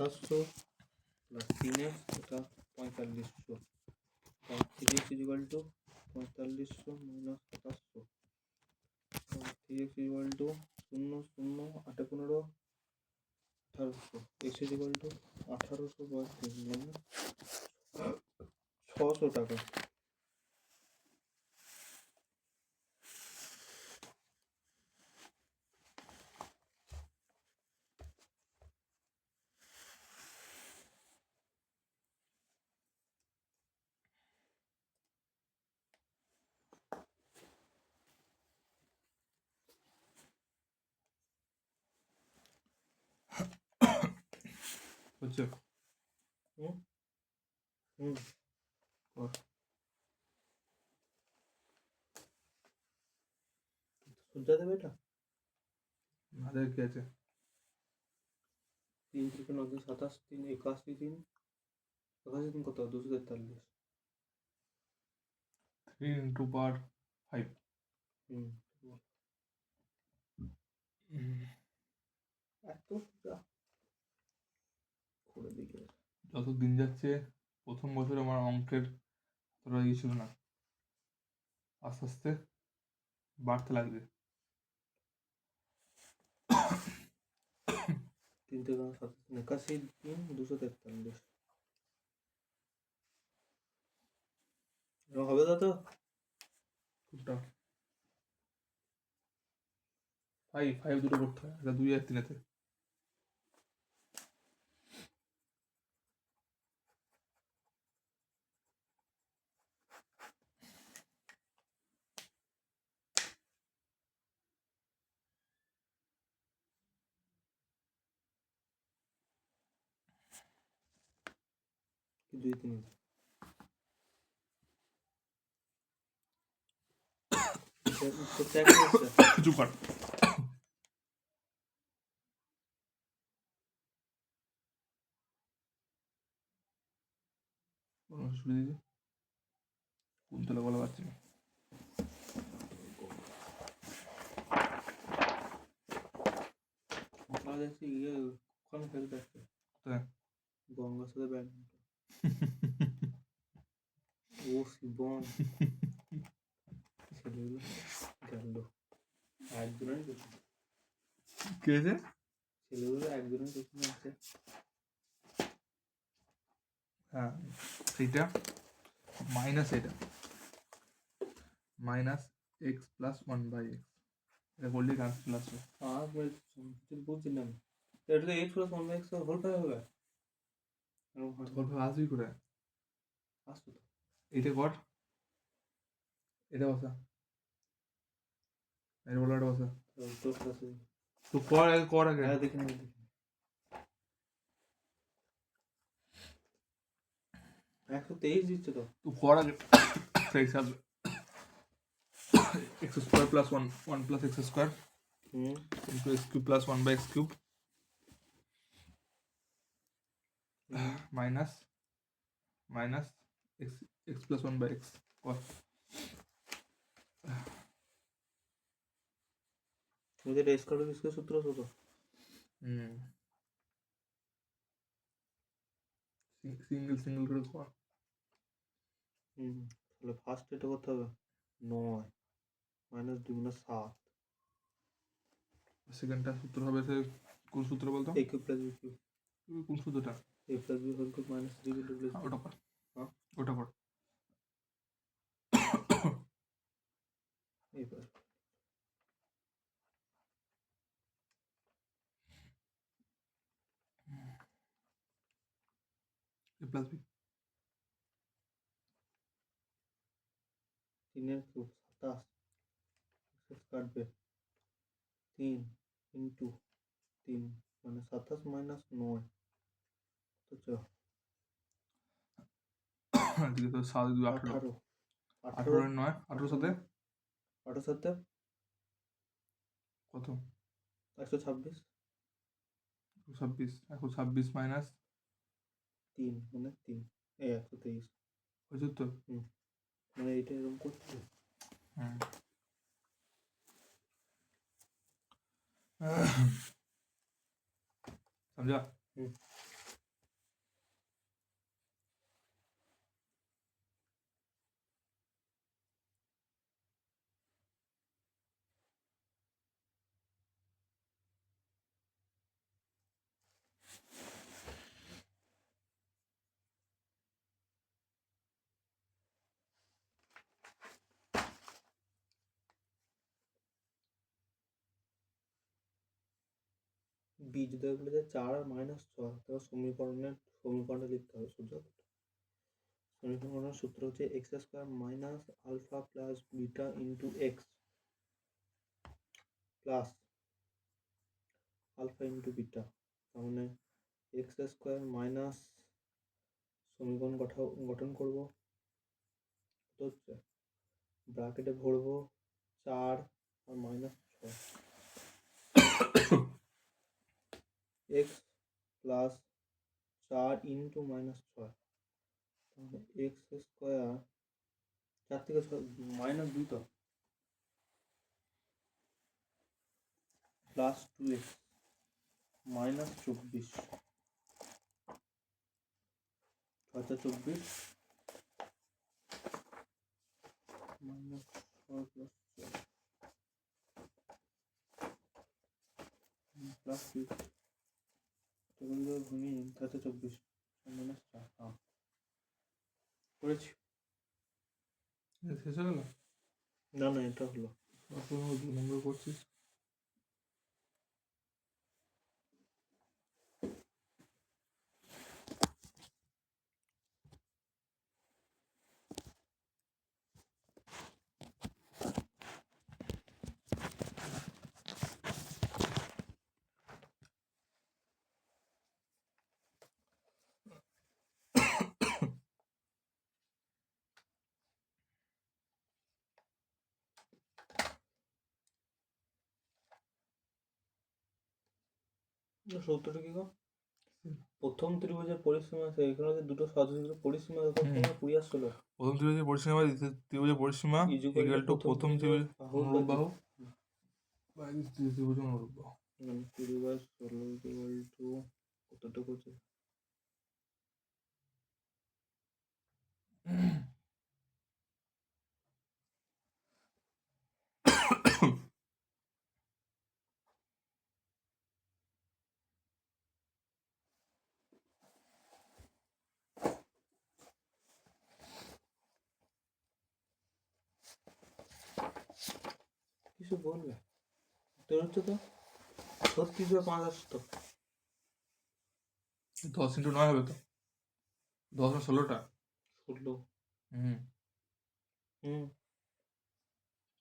2700 plus 3x এটা 4500, 3x equal to 4500 minus 2700, 3x equal to 0 0 8 15 1800, x equal to 1800 by 3 মানে 600 টাকা। বুঝছো? সজ্জা দেবে এটা আমাদের কি আছে? 3 থেকে 9 27 3 81 3 81 3 কত 243। 3 into power 5। এত করে দিকে যত দিন যাচ্ছে প্রথম বছর আমার অঙ্কের তোরা ইয়ে ছিল না, আস্তে আস্তে বাড়তে লাগবে। 3 থেকে 81 3 243 হবে দাদা। 5 দুটো করতে হয়, এটা 2 আর 3-এতে। দুই তিন চুপ কর। শুনে দিয়েছে কোন তলে বলা পাচ্ছি না। দেখছি ইয়ে ওখানে ফেলে দেখছে গঙ্গার সাথে ব্যাডমিন্টন। ও শিবন ছেলেগুলো গেল একজনের পেছনে, কে আছে? ছেলেগুলো একজনের পেছনে আছে। হ্যাঁ এইটা মাইনাস, এটা মাইনাস এক্স প্লাস 1/x, এটা করলে কাজ চলে আসবে। আর বুঝছি না এটা তো x + 1x হোল পাই হবে। হোল পাই আসবি করে আসতো তো এইটা কর, এটা বসা, এটা বলা, এটা বসা তো ক্লাসে তো কর আগে, কর আগে। হ্যাঁ দেখি না 123 দিচ্ছে তো তো কর আগে, এক্স আসবে x square plus 1 plus x square into x cube plus 1/x cube minus minus x plus 1/x কর। ওদের স্কয়ার সূত্র কত? সিঙ্গেল করে কর। তাহলে ফার্স্ট এটা করতে হবে 9 মাইনাস 2 মানে 7। সেকেন্ডটা সূত্র হবে সে কোন সূত্র বলতো? a cube plus b cube. কোন সূত্রটা? a plus b whole cube minus 3b plus ওটা কর, হ্যাঁ ওটা কর। এবার a প্লাস b 3 এর কিউব 27 কাটবে 3 ইন্টু 3 মানে 27 মাইনাস 9 তো এদিকে তো 7 2 18, 18 এর 9, 18 সাথে 18 সাথে কত? 126 26, 126 মাইনাস 3 মানে 3 এই 123 হয়েছে তো। মানে এইটা এরকম করতে समझा? বীজদ্বয় বলে যে 4 আর -6, তাহলে সমীকরণে লিখতে হবে সোজা। সমীকরণের সূত্র হচ্ছে x² minus alpha plus beta into x plus alpha into beta. তার মানে x² মাইনাস সমীকরণ গঠন করব, হচ্ছে ব্র্যাকেটে ভরবো 4 আর -6 এক্স প্লাস 4 ইন্টু -6, তাহলে x², 4 থেকে 6 -2 তো, প্লাস 2x -24, 6 -24 প্লাস 2 ভূমি 6 -4 করেছি। শেষ হয়ে গেল? না না, এটা হলো 2 নম্বর করছিস। সূত্রটা কি গো? প্রথম ত্রিভুজের পরিসীমা আছে, এখানে হচ্ছে দুটো সহযোগী পরিসীমা তখন তোমার 20 আর 16। প্রথম ত্রিভুজের পরিসীমা বা দ্বিতীয় ত্রিভুজের পরিসীমা ইকুয়াল টু প্রথম ত্রিভুজের অনুরূপ বাহু বা দ্বিতীয় ত্রিভুজের অনুরূপ বাহু। 20/16 ইকুয়াল টু কতটুকু হচ্ছে? কিছু বলবে? তোর হচ্ছে তো 36/5 আসতো। 10 × 9 হবে তো, 10 আর 16টা। 16। হুম,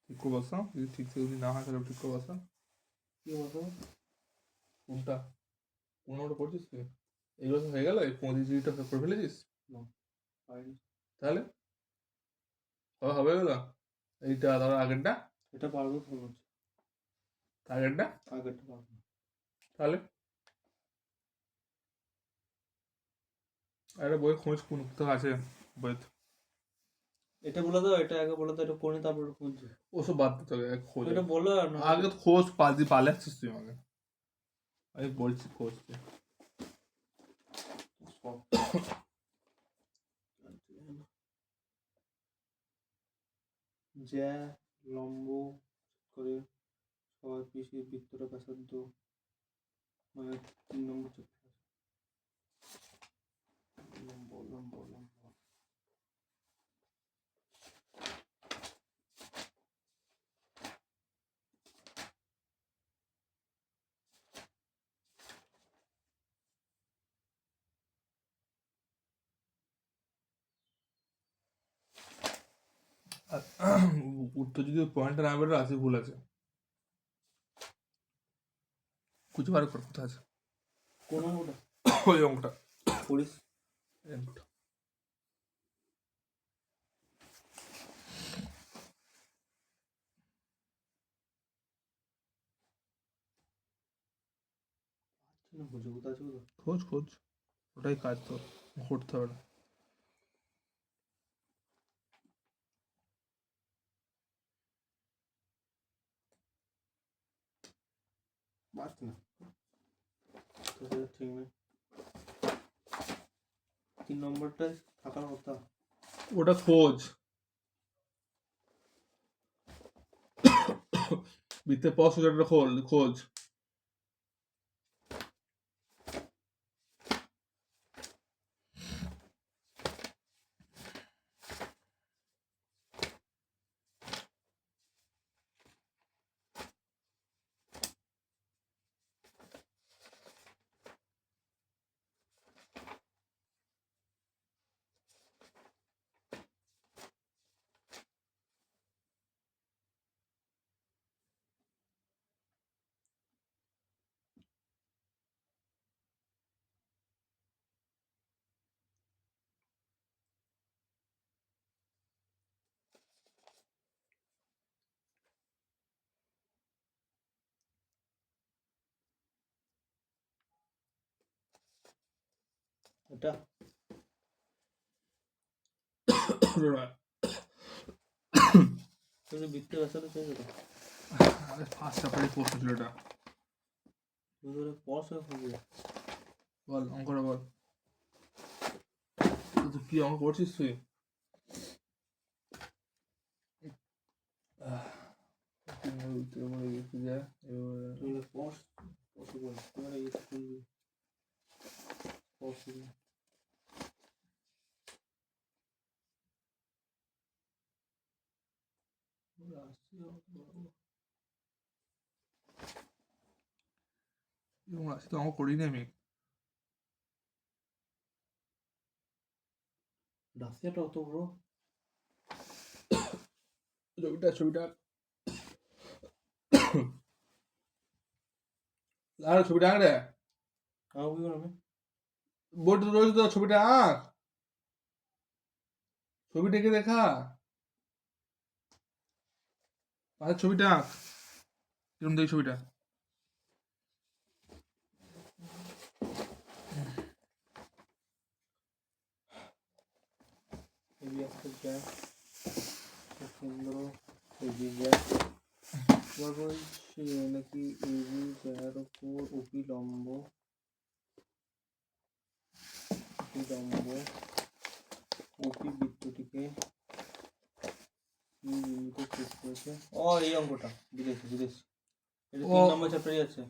ঠিক করে বসাও, যদি ঠিক যদি না হয় তাহলে ঠিক করে বসাও। কি বলতো? কোনটা কোন নম্বরটা পড়ছিস তুই? এগুলো তো হয়ে গেল, এই 25 করে ফেলেছিস তাহলে হবে গেল। এইটা ধরো আগেরটা, এটা পারবো তো হচ্ছে, আগেরটা আগেরটা পারবো। তাহলে একটা বই খোঁজ কোন তো আছে বই। এটা বলে দাও, এটা আগে বলে দাও, এটা কোনে তারপর খুঁজছে। ওসব বাদ দিতে হবে, খোঁজ এটা বলো না, আগে তো খোঁজ পালে আসছিস তুই আমাকে, আমি বলছি খোঁজ তুই। জ্যা লম্ব করে 6 পিসি বৃত্তটা ব্যাসার্ধ মানে 3 নম্বর চক্র লম্ব লম্ব লম্ব। উত্তর যদি পয়েন্টটা না বেরো রাশি ভুল আছে, খুঁজে বার কর কোথায় আছে কোন অঙ্কটা? ওই অঙ্কটা করিস। এই অঙ্কটা। খুঁজে কোথায় আছে? খোঁজ খোঁজ, ওটাই কাজ তোর, করতে হবে না। পারছি না, ঠিক নেই। 3 নম্বরটায় থাকার কথা। ওটা খোঁজ, বৃত্তের পর সোজাটা খোঁজ। এটা তুমি বৃত্তের ব্যাসার্ধ চেঞ্জ হতো ফার্স্ট চ্যাপ্টারে প্রশ্ন ছিল এটা। দুধরে পড়াশোনা হবে বল অঙ্কটা বল। তুই কি অঙ্ক করছিস তুই? তুমি পসিবল তোমার এই করবি পসিবল রাশি তো অঙ্ক করিনি আমি। রাশিয়াটা অত বড় ছবিটা আর ছবিটা আঁক রে। আমি আমি বোর্ড রয়েছে তো, ছবিটা আঁক, ছবিটাকে দেখা, আর ছবিটা আঁক। কিরম দেখি ছবিটা? কেন্দ্র এবি জ্যাক এবার বলছি নাকি এবি জ্যার ওপর অবিলম্ব অপি বৃত্তটিকে কি বিন্দুতে শেষ করেছে। ও এই অঙ্কটা বিদেশি এটা 3 নম্বর চ্যাপ্টারই আছে।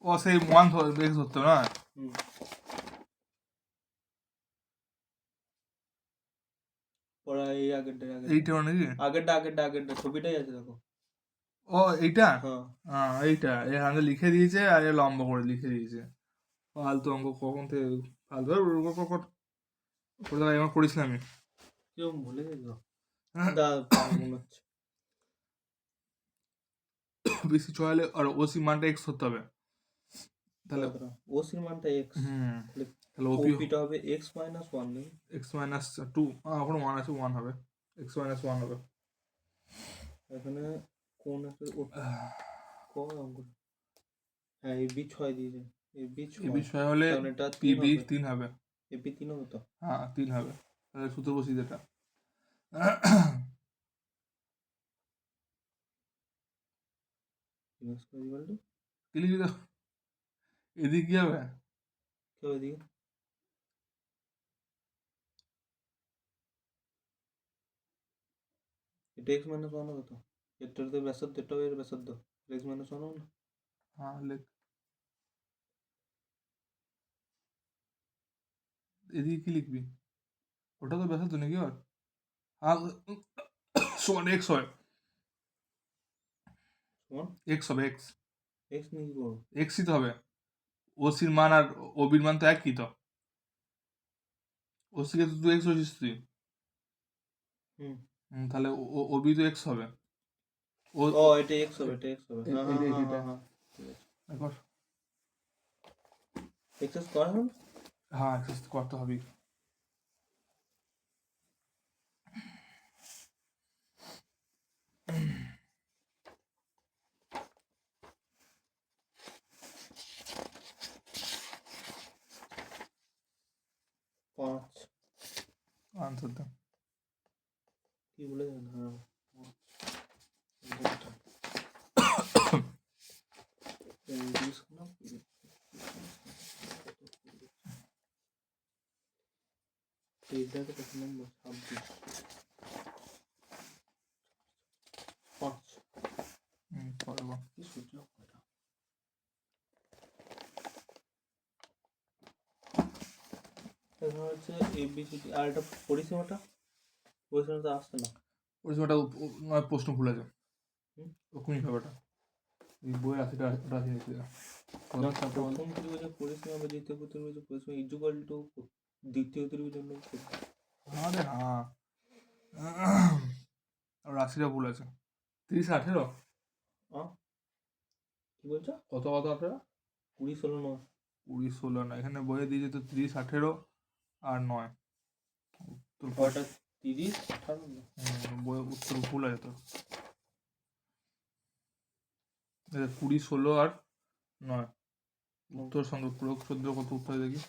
ও সেই ওয়ান এক্স ধরতো না? পড়া এই এইটা নাকি? আগেরটা ছবিটাই আছে দেখো। ও এইটা? হ্যাঁ হ্যাঁ এইটা এখানে লিখে দিয়েছে আর এ লম্বা করে লিখে দিয়েছে। ফালতু অঙ্ক কখন থেকে ফালতু এবার করিস না আমি। কেউ ভুলে গেল মনে হচ্ছে বেশি ছয়ালে আর ওসি মানটা এক্স ধরতে হবে তাহলে। ওসির মানটা এক্স তাহলে ওপিটা হবে এক্স মাইনাস 1 নেই এক্স মাইনাস 2 এখন 1 আছে 1 হবে, এক্স মাইনাস 1 হবে এখানে। কোন আছে কোন অঙ্ক? হ্যাঁ এবি 6 দিয়েছে এবি 6 হলে কারণ এটা পিবি 3 হবে। এবি 3 হবে তো? হ্যাঁ 3 হবে। তাহলে সূত্র বসিয়ে এটা কি লিখবি তো? এদিকে কি হবে? কেউ এদিকে এটা এক্স মাইনাস 1 হবে তো? এটার তো ব্যাসার্ধ, এটাও এর ব্যাসার্ধ, এক্স মাইনাস 1 হবে না? হ্যাঁ লেখ। এদিকে কি লিখবি? ওটা তো ব্যাসার্ধ নাকি? আর হ্যাঁ সমান এক্স হয়, এক্স হবে এক্স। এক্স নিয়ে কি করবো? এক্সই তো হবে। ওসির মান আর ওবির মান তো একই তো। ওসিকে তো তুই এক্স হয়েছিস তুই। তাহলে ওবি তো এক্স হবে। ও এটা এক্স হবে, এটা এক্স হবে। হ্যাঁ হ্যাঁ হ্যাঁ দেখো এক্স স্কয়ার হবে। হ্যাঁ এক্স করতে হবে। পাঁচ আনসার দাও। কি বলে দেন? হ্যাঁ এইটাতে কত নম্বর? 26 5 করবো কি সূর্য এটা এখন হচ্ছে এবিসিডি আর এটা পরিসীমাটা আসছে না। পরিসীমাটা প্রশ্ন ভুল আছে ওখানে হবে ওটা। এই বইয়ের রাশিটা রাশি নিতে প্রথম ত্রিভুজের পরিসীমা বা দ্বিতীয় ত্রিভুজের পরিসীমা ইকুয়াল টু দ্বিতীয় ত্রিভুজের লোক। আরে হ্যাঁ রাশিটা ভুল আছে। 30 18 কি বলছো? কত কত আপনারা? 20 16 9 20 16 না, এখানে বইয়ে দিয়েছে তো 30 18 আর 9। কয়টা? 30 18 বইয়ে উত্তর ভুল আছে তো। 20 16 আর 9 উত্তর সঙ্গে প্রয়োগ 14 কত উত্তর দেখি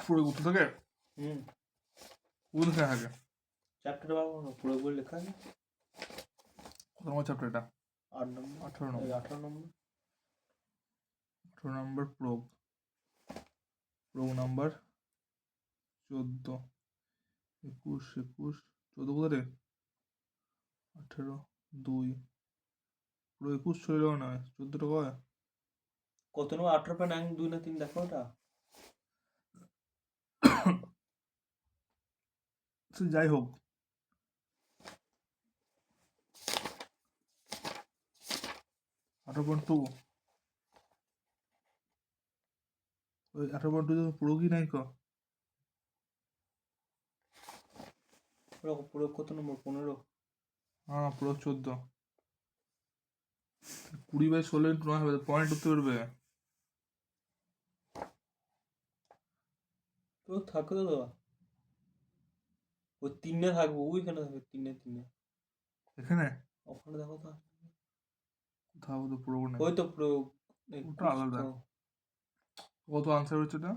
প্রয়োগ উত্তর থাকে কোন থাকে চ্যাপ্টার বাবু পুরো বই লেখা আছে কত নম্বর চ্যাপ্টার এটা 8 নম্বর 18 নম্বর 18 নম্বর 18 নম্বর প্রয়োগ প্রয়োগ নাম্বার 14 21 14 কোথা রে 18 2 পুরো 21 চলে গেল না 14 টা কয় কত নম্বর 18.9 2 না 3 দেখো ওটা যাই হোক 18.2 ওই 18.2 পুরো কি নাই কো পুরো কত নম্বর 15 হ্যাঁ পুরো 14 20/16 ইন্টু 9 হবে পয়েন্ট উঠতে পারবে তো থাকো তো দাদা ওই 3 থাকবো ওইখানে থাকবে 3 এখানে ওখানে দেখো তো কোথাও তো পুরো নেই ওই তো পুরো ওটা আলাদা কত আনসার হচ্ছে এটা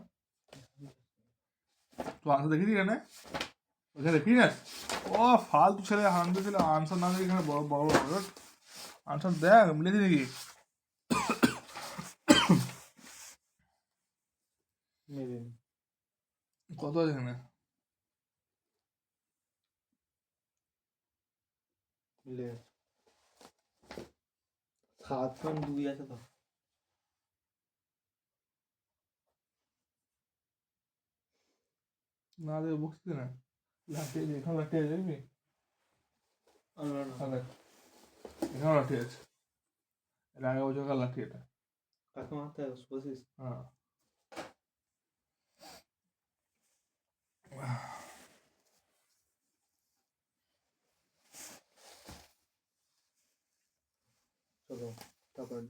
তো আনসার দেখি এখানে ওখানে দেখি না ও ফালতু ছেলে হানতে ছেলে আনসার না দেখি এখানে বড় বড় বড় আনসার দেখ মিলে দিই নাকি কত আছে এখানে মিলে 7.2 আছে তো না দেখে বসছি না লাঠি আছে এখানে লাঠি আছে দেখবি এখানে লাঠি আছে এর আগে বছরকার লাঠি এটা কাকে মারতে হবে বসিস হ্যাঁ চলো তারপর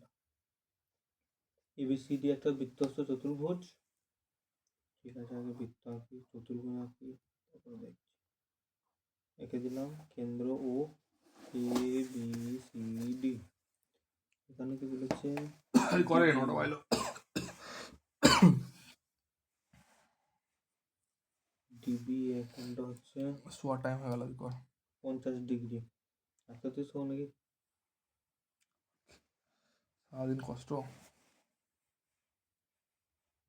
এবিসিডি একটা বৃত্তস্থ চতুর্ভুজ ঠিক আছে আগে বৃত্ত আঁকি চতুর্ভুজ আঁকি তারপর দেখছি এঁকে দিলাম কেন্দ্র ও এ বি সি ডি এখানে কি বলেছে করে নোটা পাইলো ডিবি এখানটা হচ্ছে শোয়ার টাইম হয়ে গেল কর 50 ডিগ্রি একটা তুই শো নাকি সারাদিন কষ্ট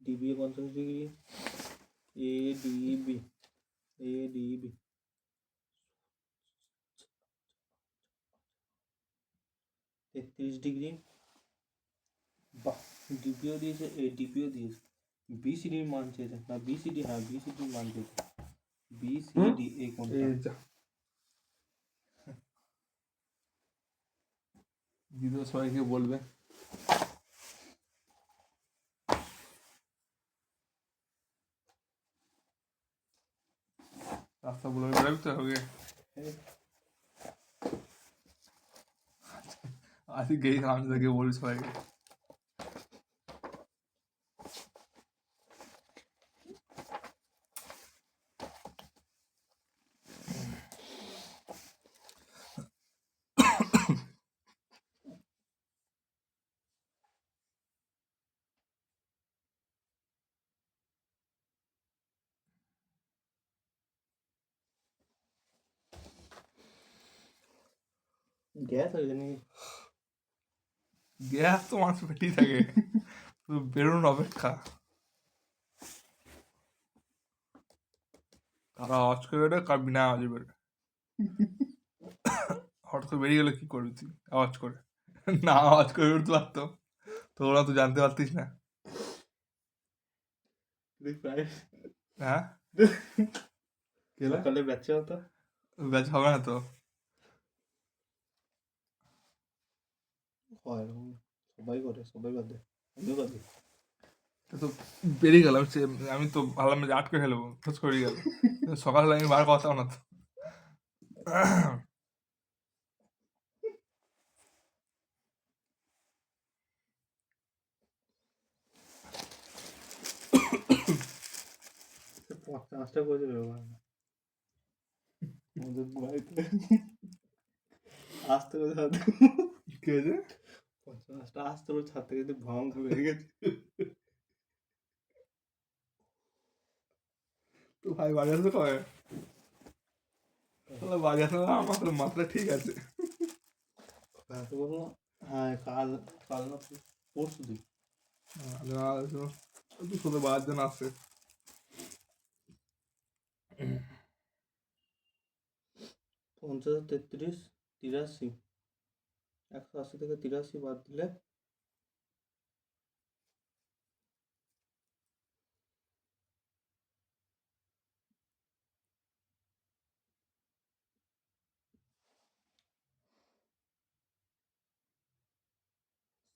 ডিবি 50 ডিগ্রি এ ডিবি 33 ডিগ্রি বা ডিপিও দিয়েছে এ ডিপিও দিয়েছে বিসিডির মান চেয়েছে না বিসিডি হ্যাঁ বিসিডির মান চেয়েছে বিসিডি এই কোনটা দিদিও সবাইকে বলবে রাস্তা বলে বেরোবি তো হবে আজকে গেই আমি থেকে বলি সবাইকে গ্যাস হয়ে জানি গ্যাস তো মানুষ পেটেই থাকে শুধু বেরোনোর অপেক্ষা কারা আওয়াজ করে বেরোয় কার বিনা আওয়াজে বেরোয় হঠাৎ করে বেরিয়ে গেলে কি করবি তুই আওয়াজ করে না আওয়াজ করে বেরোতে পারতো তো ওরা তো জানতে পারতিস না হ্যাঁ সকালে ব্যাচে হতো ব্যাচ হবে না তো হয় সবাই করে সবাই বাদে আমিও বাদে তো বেরিয়ে গেলাম আমি তো ভাবলাম যে আটকে ফেলবো খোঁজ করে গেল সকালে আমি বার কথা না তো পাঁচটা করে ব্যবহার আমাদের বাড়িতে আসতে করে কি হয়েছে 50টা আসতে ওর ছাদ থেকে যদি ভং হয়ে গেছে তো ভাই বাড়ি আসবে কবে? তাহলে বাড়ি আসলে আমার তো মাত্রা ঠিক আছে। তো বললো হ্যাঁ কাল কাল না পরশু দিন তুই শুধু বাড়ার জন্য আসছে। 50, 33, 83, 180 থেকে 83 বাদ দিলে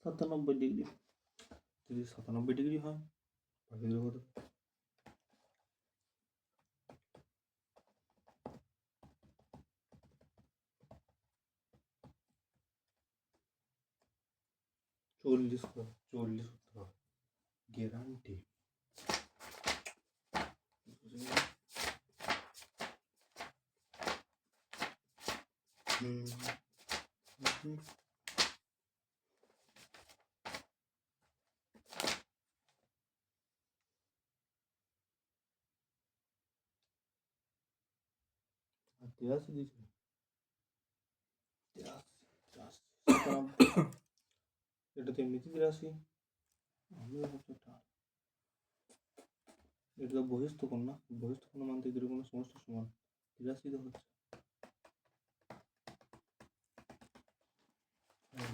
97 ডিগ্রি। যদি 97 ডিগ্রি হয় বাকি দিলে কত? 40 করে 40 করতে হবে গ্যারান্টি। আর 83 দিয়েছে 97। এটা তো এমনিতে 83। আমি ভাবছি এটা তো বহিস্থ কোণ না, বহিস্থ কোণ মানতে এদের কোনো সমস্যার সমান 83 তো হচ্ছে।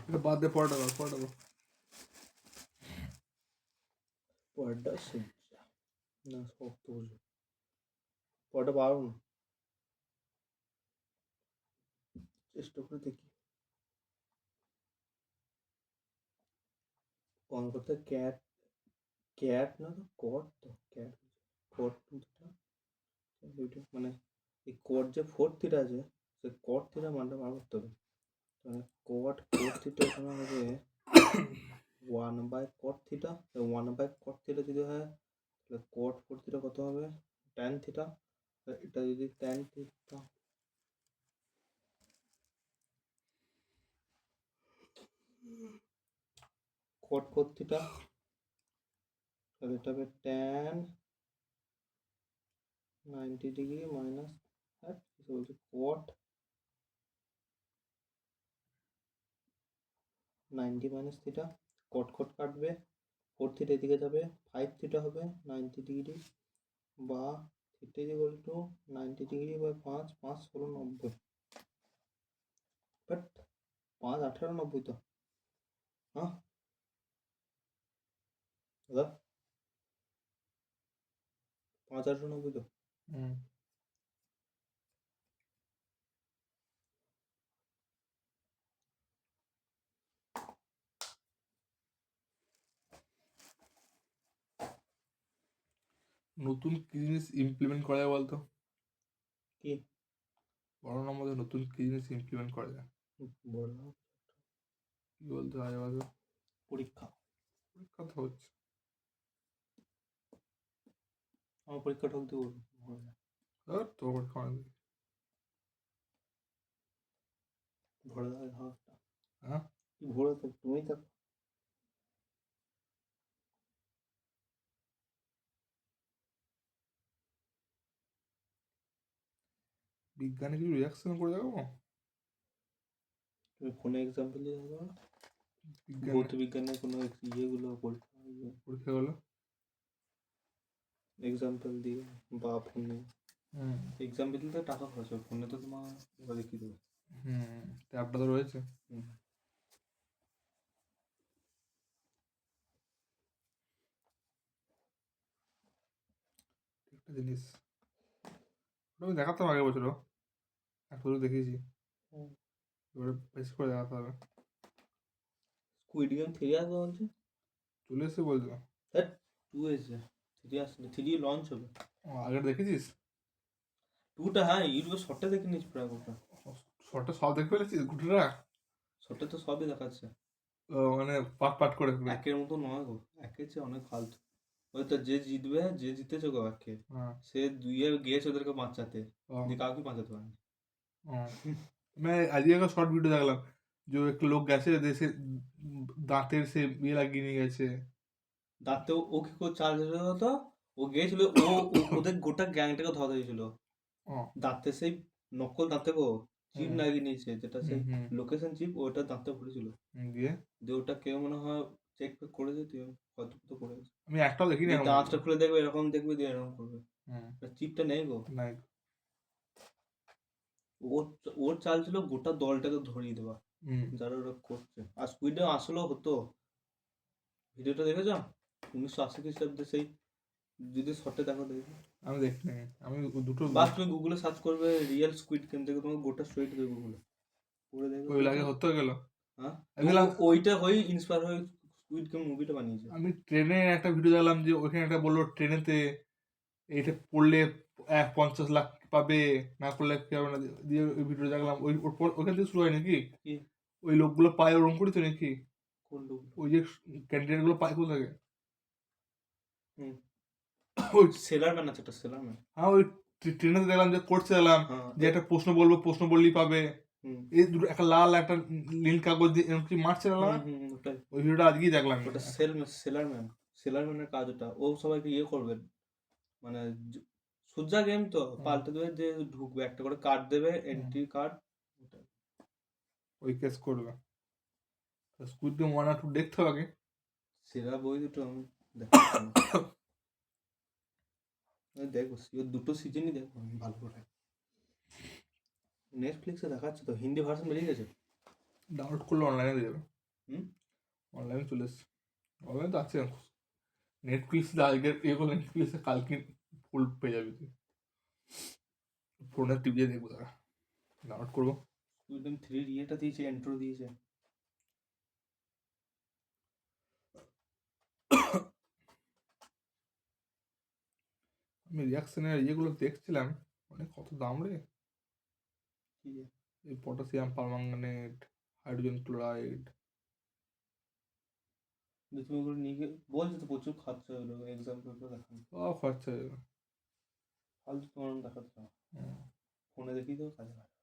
এটা বাদ দিয়ে পড়াটা দাও, পড়াটা দাও। পরেরটা সজ্জা না শক্ত বুঝো, পরেরটা পারো না, চেষ্টা করে দেখি। কোন করতে ক্যাট, ক্যাট না তো কট, তো ক্যাট কট টুটা দুইটা মানে এই কট যে ফোর থিটা আছে সেই কট থিটা মানটা বার করতে হবে। মানে কট ফোর থিটা এখানে হবে 1/cot থিটা। 1/cot থিটা যদি হয় তাহলে cot ফোর থিটা কত হবে? tan theta. এটা যদি tan theta cot four theta তাহলে এটা হবে tan 90 ডিগ্রি মাইনাস কিছু বলছে cot 90 minus theta. cot cot কাটবে, ফোর থিটা এদিকে যাবে, 5 থিটা হবে 90 ডিগ্রি বা theta equal to 90 degree by 5, 5 ষোলো 90, বাট 5 18 90 তো, হ্যাঁ দাদা 5 18 90 তো। নতুন কি জিনিস ইমপ্লিমেন্ট করা যায় বলতো? কি পড়ানোর মধ্যে নতুন কি জিনিস ইমপ্লিমেন্ট করা যায়? বললাম কি বলতে হয় বলতো? পরীক্ষা। পরীক্ষা তো হচ্ছে। আমার পরীক্ষা ঠকতে বলবো আর তো পরীক্ষা অনেক দিন। ভরে দেওয়া হয়। হ্যাঁ, কি ভরে তো তুমি থাকো। বিজ্ঞানে কিছু রিয়াকশন করে দেখাবো? তুমি ফোনে এক্সাম্পল দিয়ে দেবো না? বিজ্ঞানে ভৌত বিজ্ঞানের কোনো ইয়েগুলো পরীক্ষা পরীক্ষাগুলো এক্সাম্পল দিয়ে বা ফোনে এক্সাম্পল দিতে টাকা খরচ হবে, ফোনে তো তোমার দেখিয়ে দেবে। ট্যাবটা তো রয়েছে। একটা জিনিস ওটা আমি দেখাতাম আগের বছরও, এক বছর দেখিয়েছি, এবারে বেশি করে দেখাতে হবে। স্কুইড গেম 3 আসবে বলছে। চলে এসে বলছো? হ্যাঁ 2 এসে 3 আসলে 3 লঞ্চ হবে। আগের দেখেছিস? 2টা হ্যাঁ ইউটিউবে শর্টে দেখে নিয়েছি প্রায় গোটা। শর্টে সব দেখে ফেলেছিস গুটিরা? শর্টে তো সবই দেখাচ্ছে। মানে পাট পাট করে একের মতো নয় গো, একের চেয়ে অনেক ফালতু। ওই তো যে জিতবে, যে জিতেছে গো একে, সে 2-এ গিয়েছে ওদেরকে বাঁচাতে, দিয়ে কাউকে বাঁচাতে পারেনি। মানে আজকে একটা শর্ট ভিডিও দেখলাম যে একটা লোক গেছে দেশে দাঁতের সে ইয়ে লাগিয়ে নিয়ে গেছে। দাঁতে ও কি করে চার্জ হতো, ও গিয়েছিল, ওদের গোটা গ্যাংটাকে ধরা হয়েছিল ও দাঁতে, সেই নকল দাঁতে গো চিপ হুম লাগিয়ে নিয়েছে, যেটা হুম সেই হুম লোকেশন চিপ ওটা দাঁতে ভরেছিল। দিয়ে দিয়ে ওটা কেউ মনে হয় চেক করেছে, দিয়ে হয়তো তো করেছে। আমি একটাও দেখিনি দিয়ে এখন দাঁতটা পর্যন্ত। খুলে দেখবে এরকম, দেখবে দিয়ে এরকম করবে। হুম চিপটা নেই গো। নাই। ওর ওর চাল ছিল গোটা দলটাকে ধরিয়ে দেওয়া, হুম যারা ওরা করছে। আর স্কুইডে আসলেও হতো, ভিডিওটা দেখেছো 1980 খ্রিস্টাব্দে সেই, যদি শর্টে দেখো দেখবে। আমি দেখিনি। আমি দুটো বা তুমি গুগলে সার্চ করবে রিয়েল স্কুইড গেম, দেখবে তোমাকে গোটা স্টোরিটা দেবে গুগলে, পড়ে দেখবে ওই লাগে দেখবে। হতে গেল। হ্যাঁ, আমি দেখলাম ওইটা হয়েই ইন্সপায়ার হয়ে স্কুইড গেম মুভিটা বানিয়েছে। আমি ট্রেনে একটা ভিডিও দেখলাম যে ওইখানে একটা বললো ট্রেনেতে এইটা পড়লে 50 লাখ পাবে, না করলে কি হবে না। দিয়ে ওই ভিডিও দেখলাম ওইখান থেকে শুরু হয় নাকি? কি ওই লোকগুলো পায় ওরকম করি তো নাকি? কোন লোক? ওই যে ক্যান্ডিডেট গুলো পায় কোথা থেকে? হুম, ওই সেলারম্যান আছে একটা সেলারম্যান। হ্যাঁ ওই ট্রেনে দেখলাম যে করছে দেখলাম হ্যাঁ যে একটা প্রশ্ন বলবো, প্রশ্ন বললেই পাবে। হুম এই দুটো একটা লাল একটা নীল কাগজ দিয়ে এরকম কি মারছে দেখলাম। ওটাই। ওই ভিডিওটা আজকেই দেখলাম। ওটা সেলারম্যান, সেলারম্যানের কাজ ওটা। ও সবাইকে ইয়ে করবে, মানে সোজা গেম তো হুম, পাল্টে দেবে, যে ঢুকবে একটা করে কার্ড দেবে, হুম, এন্ট্রি কার্ড। ওই কেস করবে। স্কুইড গেম 1 আর 2 দেখতে হবে আগে। সেরা বই দুটো আমি দেখাচ্ছি না। ওই দেখবো, ওই দুটো সিজনই দেখবো আমি ভালো করে। নেটফ্লিক্সে দেখাচ্ছে তো, হিন্দি ভার্সন বেরিয়ে গেছে। ডাউনলোড করলে অনলাইনে দিয়ে যাবে। হুম, অনলাইনে চলে এসছে। অনলাইনে তো আছে। নেটফ্লিক্স আজকে ইয়ে করলে নেটফ্লিক্সে কালকে ফুল পেয়ে যাবি তুই। ফোনে টিভিতে দেখবো তারা। ডাউনলোড করবো। একদম 3 ইয়েটা দিয়েছে, এন্ট্রো দিয়েছে। আমি রিয়াকশনের ইয়েগুলো দেখছিলাম, মানে কত দাম রে। কি যে, এই পটাশিয়াম পারম্যাঙ্গানেট, হাইড্রোজেন ক্লোরাইড। যে তুমি ওগুলো নিয়ে গিয়ে বলছো তো প্রচুর খরচা হলো এক্সাম পেপার দেখানো। সব খরচা হয়ে যাবে। ফালতু তোমার দেখাতে হবে, হুম। ফোনে দেখি তো কাজে লাগে।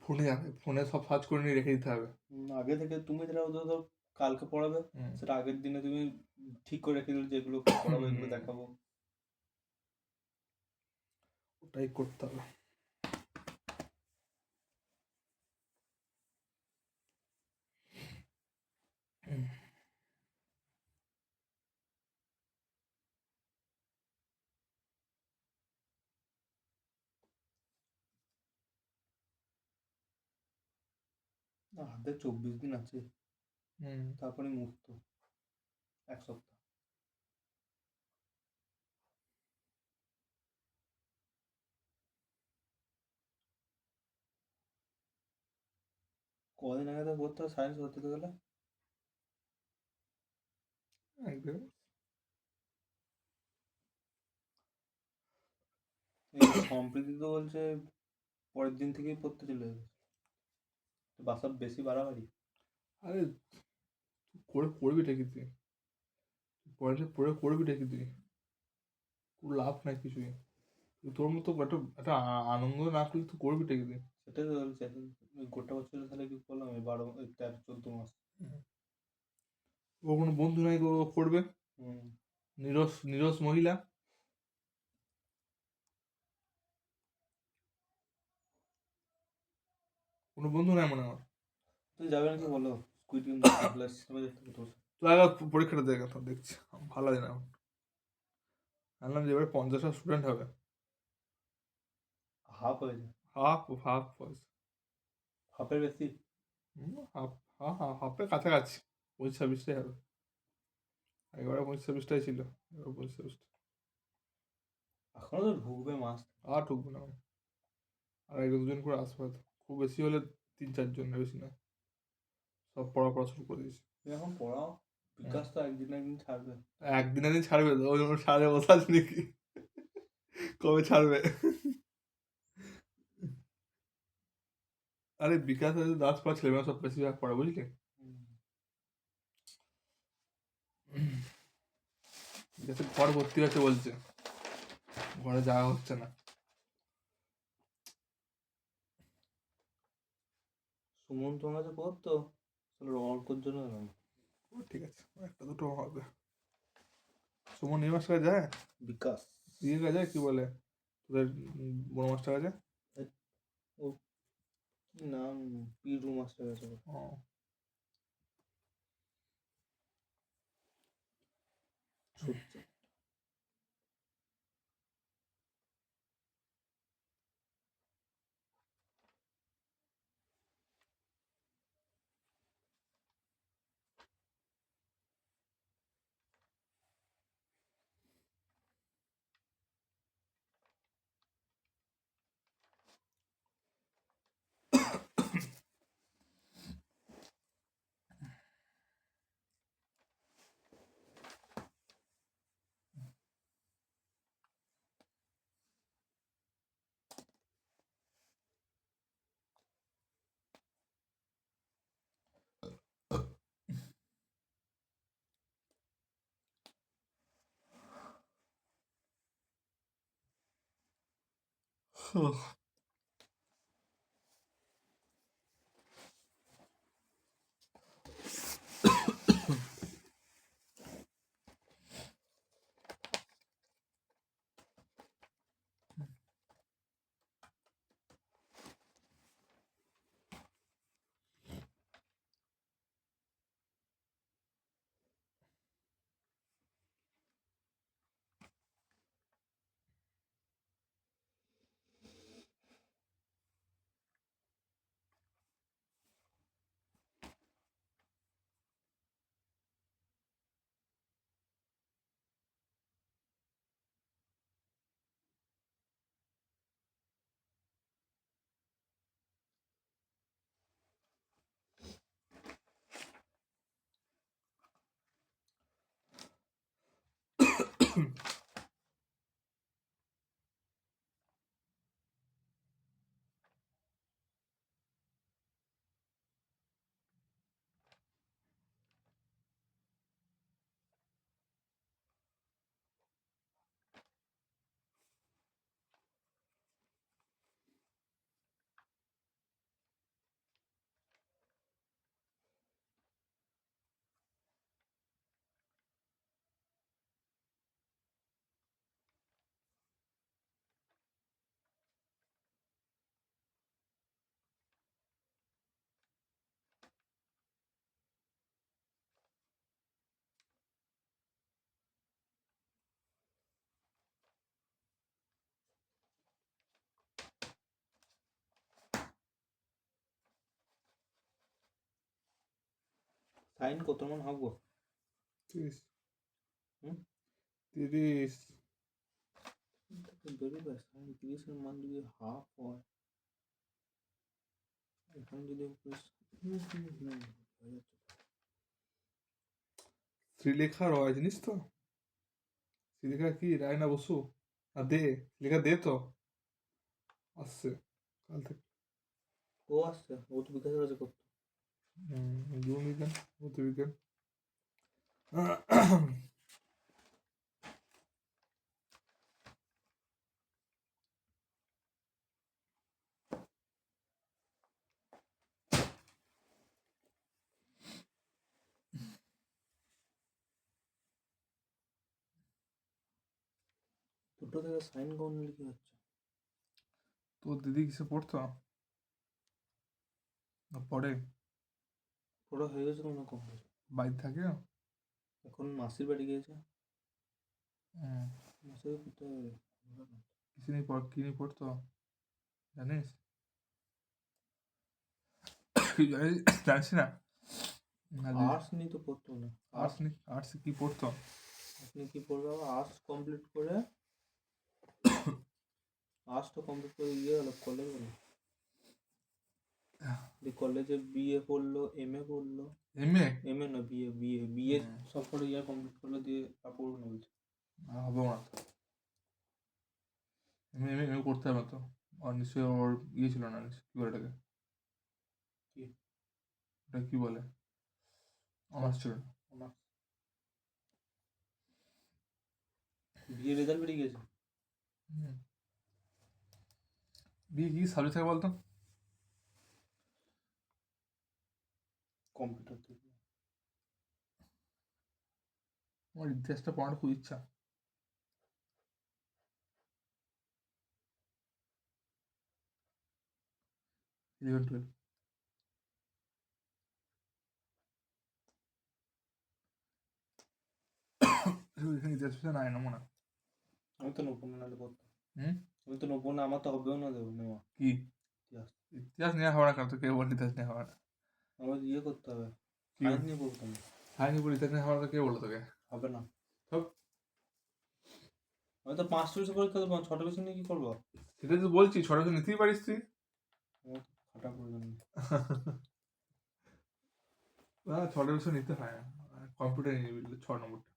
ফোনে যাবে, ফোনে সব সার্চ করে নিয়ে রেখে দিতে হবে। আগে থেকে তুমি যেটা ধরো কালকে পড়াবে, হুম। সেটা আগের দিনে তুমি ঠিক করে রেখে দিলে যে এগুলো পড়াবো, এগুলো হুম, দেখাবো। ওটাই করতে হবে। হুম। হাতে 24 দিন আছে, হুম। তারপরে মুক্ত, 1 সপ্তাহ। কদিন আগে তো করতে হবে সায়েন্স করতে গেলে। একদম। এই সম্প্রীতি তো বলছে পরের দিন থেকেই পড়তে চলে যাবে, বাসা বেশি বাড়াবাড়ি। আরে করবিটা কি তুই? পড়ে পড়ে করবিটা কি তুই? কোনো লাভ নাই কিছুই। তুই তোর মতো একটা আনন্দ না করলে তুই করবিটা কি তুই? সেটাই তো বলছি, এখন ওই গোটা বছরে তাহলে কি করলাম, এই 13-14 মাস। ও কোনো বন্ধু নাই ও করবে? হুম, নিরস নিরস মহিলা। কোনো বন্ধু নাই মনে আমার। তুই যাবে নাকি বলো, স্কুইড গেম দেখতে, তাহলে সিনেমা দেখতে তোর। তুই আগে পরীক্ষাটা দেখ, এখন দেখছি। ভালো লাগে না এখন। জানলাম যে এবার 50টা স্টুডেন্ট হবে। হাফ হয়ে যায়, হাফ হাফ পয়সা। হাফের বেশি। হাফ, হ্যাঁ হ্যাঁ হাফের কাছাকাছি। 25-26টাই হবে। এবারে 25-26টাই ছিল। এবার 25-26টা। এখনো তো ঢুকবে মাস। আর ঢুকবে না এখন। আর 1-2 জন করে আসবে হয়তো, খুব বেশি হলে 3-4 জন, বেশি না। সব পড়া শুরু করে দিয়েছে। তুমি এখন পড়াও, বিকাশ তো একদিন না একদিন ছাড়বে। একদিন একদিন ছাড়বে তো, ওই ছাড়ে বসে আছে নাকি? কবে ছাড়বে? আরে বিকাশ আছে, দাস পড়া ছেলেমেয়েরা সব বেশিরভাগ পড়ে, বুঝলি? হুম। বিকাশের ঘর ভর্তি আছে বলছে, ঘরে যাওয়া হচ্ছে না। সুমন তোমার কাছে পড়তো, তাহলে অঙ্কর জন্য এলাম। ও ঠিক আছে, একটা দুটো হবে। সুমন এই মাস্টার যায়, বিকাশ ইয়ে যায়, কি বলে তোদের বড় মাস্টার কাছে? ও কি নাম, পিরু মাস্টার কাছে পড়তো। ও সত্যি সাইন কত মান হবো? 30। হুম 30। বেরোবে সাইন 30-এর মান যদি হাফ হয়, এখানে যদি শ্রীলেখা রয় জানিস তো? শ্রীলেখা কি রায় না বসু? আর দে, শ্রীলেখা দে তো আসছে কাল থেকে। ও আসছে, ও তো বিকাশের কাছে করতো। জীববিজ্ঞান, ভৌতবিজ্ঞান। দুটো থেকে সাইন কখন লিখে হচ্ছে? তোর দিদি কিসে পড়তো না পড়ে? পড়া হয়ে গেছে কোনো কম? বাড়ি থাকে? এখন মাসির বাড়ি গিয়েছে। হুম। মাসির কোথায়? কিসে নিয়ে পড়, কি নিয়ে পড়তো জানিস? জানিস না? আর্টস নিয়ে তো পড়তো না। আর্টস নি, আর্টস কি পড়তো? আপনি কি পড়বে? আর্টস কমপ্লিট করে, আর্টসটা কমপ্লিট করে ইয়ে হলো, কলেজ হলো। দিয়ে কলেজে বিএ পড়লো, এমএ পড়লো। এমএ? এমএ না, বিএ, বিএ বিএ সব করে ইয়ে কমপ্লিট করলো, দিয়ে তারপর না বলছে। হবে না তো, এমএ এমএ এমএ করতে হবে তো। আর নিশ্চয়ই ওর ইয়ে ছিল না, কি বলে এটাকে, কি ওটা কি বলে, অনার্স ছিল না। অনার্স? বিএ রেজাল্ট বেরিয়ে গেছে। বিয়ে কি সাবজেক্ট থাকে বলতো? কম্পিউটার থেকে। আমার ইতিহাসটা পড়ার খুব ইচ্ছা। 11-12 এখানে ইতিহাস ফিতিহাস নাই না মনে হয়। আমি তো নব্বই নাহলে করতাম। হুম আমি তো নব্বই না, আমার তো হবেও না দেবো নেওয়া কি ইতিহাস। ইতিহাস নেওয়া হবে না, কারণ তো কেউ বলতে ইতিহাস নেওয়া হবে না। আমার ইয়ে করতে হবে, কি সায়েন্স নিয়ে পড়তাম। সাইন্স বলে ইতিহাস নেওয়া হবে না, তো কে বললো তোকে? হবে না। সব আমি তো 5টা বিষয় পরীক্ষা দেবো, 6টা বিষয় নিয়ে কি করবো? সেটাই তো বলছি, 6টা বিষয় নিতেই পারিস তুই। আমার তো খাটা প্রয়োজন নেই। না 6টা বিষয় নিতে হয় না, কম্পিউটার নিয়ে নিবি 6 নম্বরটা।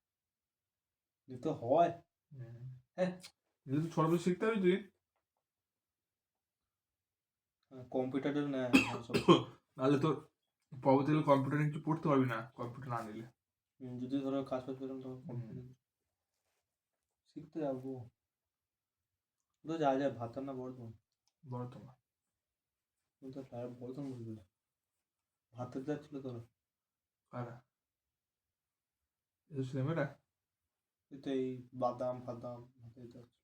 নিতে হয়। হ্যাঁ, যেহেতু 6টা বিষয় শিখতে হবে তুই। কম্পিউটারের নেয় সব। নাহলে তোর পরবর্তীকালে কম্পিউটার নিয়ে কিছু পড়তে পারবি না, কম্পিউটার না নিলে। যদি ধরো কাজ ফাজ পেলাম তখন কম্পিউটার শিখতে যাবো। তো যা যায় ভাতার না বর্ধমান। বর্তমান তো বর্ধমান বলবি ভাতের যাচ্ছিল তোরা? কারা এসব ছেলেমেয়েরা এই তো এই বাদাম ফাদাম ভাতের যাচ্ছিল।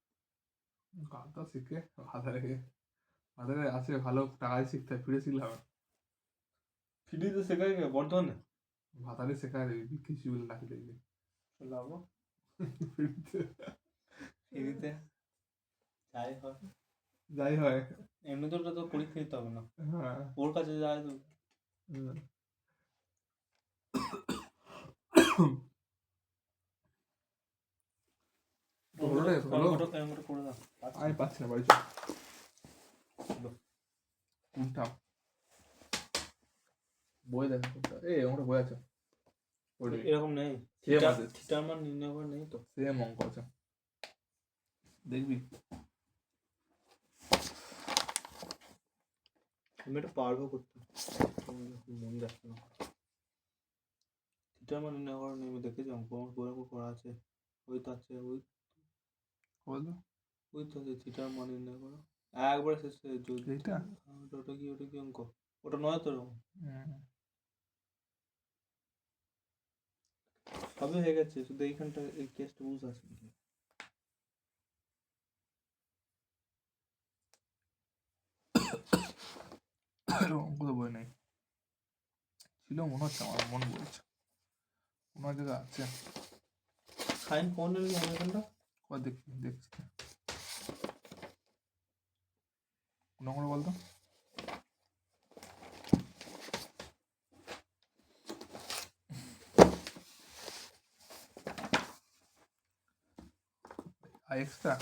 গানটা শিখে ভাতারে আছে, ভালো টাকায় শিখতে হয়, ফিরে শিখলে হবে না। ফ্রিতে শেখাই গে বর্ধমানে? ভাতারে শেখায় দিবি কিছু বলে রাখি দেখবি লাভ ফ্রিতে। ফ্রিতে যাই হয়। যাই হয়। এমনি তো ওটা তো পরীক্ষা দিতে হবে না, হ্যাঁ ওর কাছে যায় তো। হলো রে, হলো। করে দাও। আমি পাচ্ছি না, বাড়ি চলো। কোনটা বই দেখ, কোনটা আমার বই আছে। এরকম নেই, সেম আছে, থিটার মান নির্ণয় করে নেই তো। সেম অঙ্ক আছে, দেখবি। আমি এটা পারবো করতে, মন যাচ্ছে না। থিটার মান নির্ণয় করে নেই, আমি দেখেছি অঙ্ক আমার বই করা আছে। ওই তো আছে, ওই তো আছে থিটার মান নির্ণয় করো একবার শেষে। যদি এইটা ওটা কি অঙ্ক? ওটা নয় তো এরকম সবই হয়ে গেছে, শুধু এইখানটা এই কেসটা বুঝতে আছে নাকি? অঙ্ক তো বই নাই, ছিল মনে হচ্ছে, আমার মনে বলছে কোনো জায়গায় আছে। সাইন কোন এখানটা দেখছি কোন করে বলতো। এক্সট্রা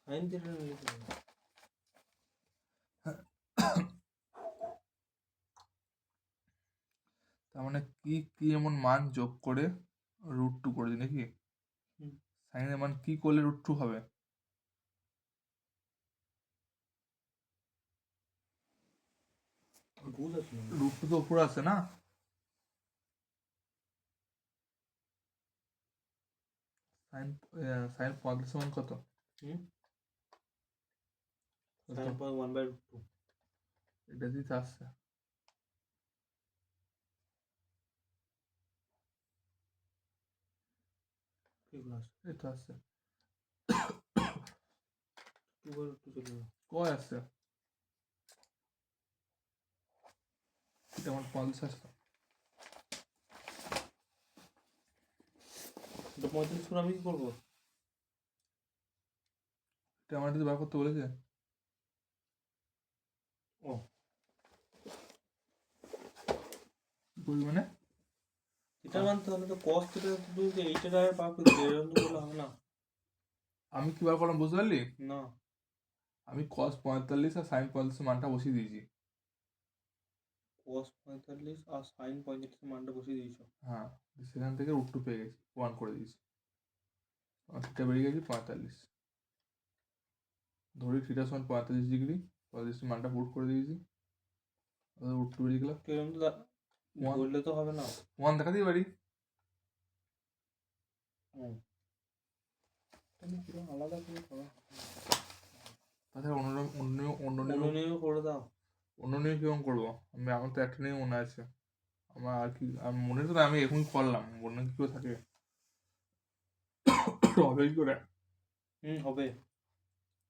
সাইন থিটা তার মানে কি এমন মান যোগ করে √2 করে দিই নাকি? সাইনের মান কি করলে √2 হবে? √2 তো উপরে আছে না? সাইন 45 মান কত? এটা দিতে আসছে। এটা আসছে কয় আসছে, এটা আমার 45 আসছে। 35 করে আমি কি করবো? এটা আমার বার করতে বলেছে। ও বলবি মানে এটা মানতে হলে তো cos থিটা তুই যে 8 এর আগে বার করতে এরকম তো বললে হবে না। আমি কি বার করলাম বুঝতে পারলি? না, আমি cos 45 আর sin 45 মানটা বসিয়ে দিয়েছি। cos 45 আর sin 45 মানটা বসিয়ে দিয়েছো। হ্যাঁ, সেখান থেকে √2 পেয়ে গেছি, 1 করে দিয়েছি। আর থিটা বেরিয়ে গেছে 45। ধরি থিটা সমান 45 ডিগ্রি, 45 মানটা পুট করে দিয়েছি, √2 বেরিয়ে গেল। এরকম তো বললে তো হবে না। 1 দেখাতেই পারি। আলাদা করে করো, তাছাড়া অন্য নিয়মে করে দাও। অন্য নিয়ে কিরকম করবো? আমার তো একটা নিয়ে মনে আছে। আমার আর কি মনে তো আমি এখনই করলাম, অন্য কি করে থাকে? হবে কি করে? হবে।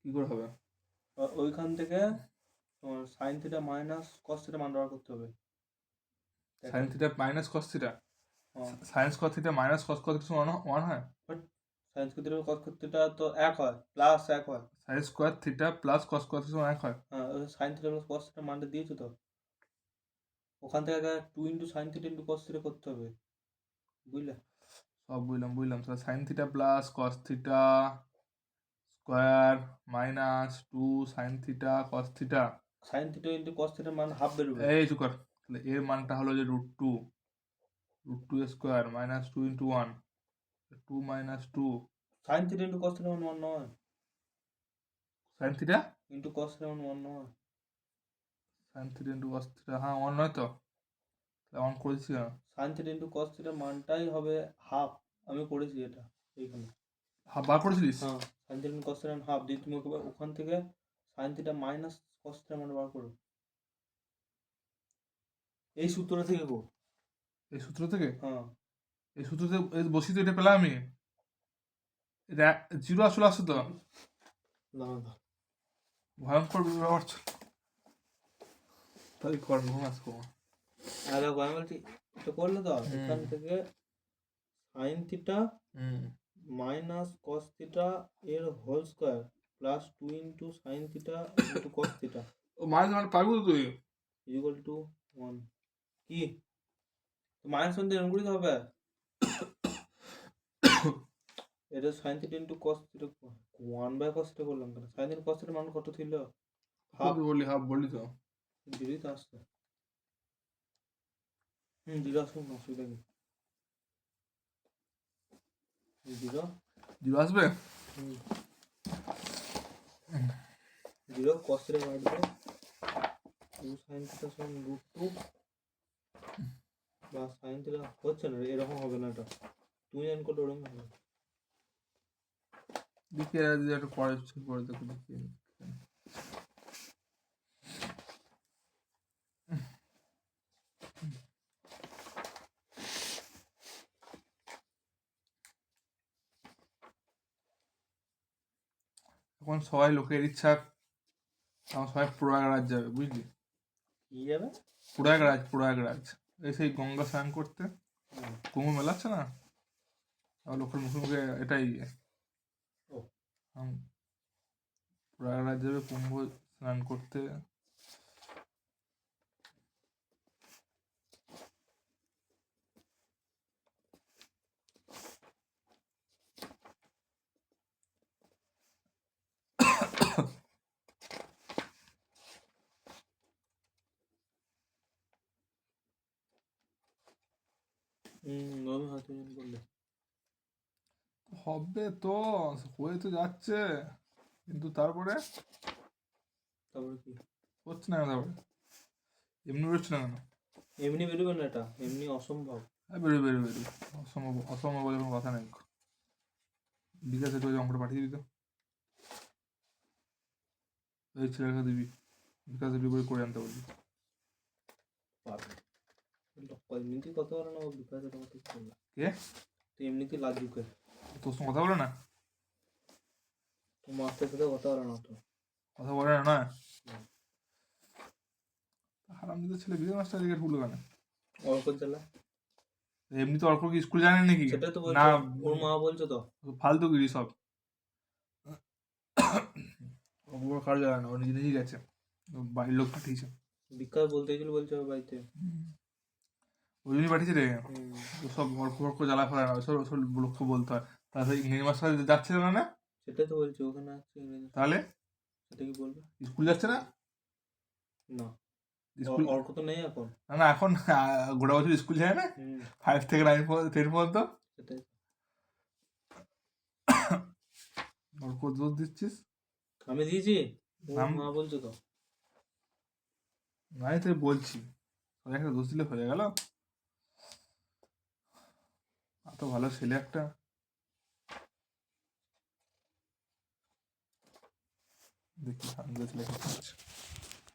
কি করে হবে? ওইখান থেকে তোমার sine theta minus cos theta মান বার করতে হবে। Sine theta minus cos theta, হ্যাঁ, sines cos theta minus cos cos theta one হয়? সাইন থিটা কস থিটা তো এক হয়, প্লাস এক হয়। Sine square theta plus cos cos theta এক হয়। হ্যাঁ, sine theta plus cos theta মানটা দিয়েছো তো, ওখান থেকে 2 সাইন থিটা কস থিটা করতে হবে, বুঝলে? সব বুঝলাম বুঝলাম। তাহলে sign theta plus cos theta square minus 2 sine theta cos theta. Sign theta কস থিটার মান হাফ বেরোবে। এই চুপ কর। তাহলে এর মানটা হলো যে √2 square minus 2 into 1, 2 minus 2 sine theta cos theta মান 1 নয়, সাইন থিটা কস থিটা মান 1 নয়। Sine theta into cos theta, হ্যাঁ 1 নয় তো? তাহলে 1 করেছি কেন? সাইন থিটা কস থিটার মানটাই হবে হাফ, আমি করেছি এটা এইখানে। হ্যাঁ বার করেছিলিস? হ্যাঁ, sine theta cos theta half দিয়ে তুমি ওখান থেকে sine theta minus cos theta মান বার করো, এই সূত্রটা থেকে গো। এই সূত্র থেকে? হ্যাঁ, এই সূত্রতে বসি তো এটা পেলাম আমি। এটা 0 আসলে আসছে তো? দাঁড়া ভয়ঙ্কর ব্যবহার তাই কর, ঘুম আসবো। দেখো আমি বলছি এটা করলে তো এখান থেকে sine theta minus cos theta এর whole square plus 2 sine theta cos theta ও মানে পারবো তো তুই? Equal to 1। কি মাইনাস 1 দিয়ে এরকম করে দিতে হবে? এটা sign theta cos theta 1/cos theta করলাম কেন? সাইন থিটা কস থিটার মান কত ছিল? হাফ। হাফ বললি তো। দিলেই তো আসছে। দিলে আসুন, অসুবিধা নেই। 0 আসবে? 0 cos থিটা কাটবে 2 সাইন থিটা সমান √2 বা সাইন থিটা হচ্ছে না, এরকম হবে না, এটা তুমি জান করলে ওরকম হবে। দেখি একটা পরে পরে দেখো দেখি। এখন সবাই লোকের ইচ্ছা, আমার সবাই প্রয়াগরাজ যাবে বুঝলি? কি যাবে? প্রয়াগরাজ এই সেই গঙ্গা স্নান করতে, কুম্ভ মেলাচ্ছে না, আর লোকের মুখে মুখে এটাই প্রয়াগরাজ যাবে কুম্ভ স্নান করতে। হবে তো, হয়ে তো যাচ্ছে, কিন্তু তারপরে কি হচ্ছে না, তারপরে এমনি বেরোচ্ছে না কেন? এমনি বেরোবে না, এটা এমনি অসম্ভব। হ্যাঁ বেরোবে বেরোবে বেরোবে, অসম্ভব অসম্ভব বলে কোনো কথা নেই। বিকাশে তো অঙ্কটা পাঠিয়ে দিবি তো, এই ছেলেকে দিবি, বিকাশে বিপরীত করে আনতে বলবি। এমনিতেই কথা বলে না, ও বিকাশে তোমাকে করবে কে? তো এমনিতেই লাজুকে, তোর সঙ্গে কথা বলে না? মাস্টার সাথে কথা বলে না তো। কথা বলে না? হারামজাদা ছেলে বিজয় মাস্টার দিকে ভুলো কেন? অল্প জেলা এমনি তো অল্প কি স্কুল জানেন নাকি? সেটাই তো না বলছো, ওর মা বলছো তো। ফালতুগিরি সব। ওর কারো জানে না, ও নিজে নিজেই গেছে, বাড়ির লোক পাঠিয়েছে। বিকাশ বলতে গেলে বলছে ওর বাড়িতে, ওই জন্যই পাঠিয়েছে রে। সব অল্প অল্প জ্বালা ফেলা না, ওসব ওসব লোককে বলতে হয়। তারপরে ইংরেজি মাস্টার যাচ্ছে না না? সেটাই তো বলছি, ওখানে আসছে ইংরেজি। তাহলে সেটা কি বলবে? স্কুল যাচ্ছে না? না, স্কুল অর্ক তো নেই এখন। না না, এখন গোটা বছর স্কুল যায় না, 5 থেকে 9 10 পর্যন্ত। সেটাই অল্প দোষ দিচ্ছিস। আমি দিয়েছি, ওর মা বলছো তো। আমি তো বলছি, একটা দোষ দিলে হয়ে গেল, এত ভালো ছেলে একটা। দেখি ছেলে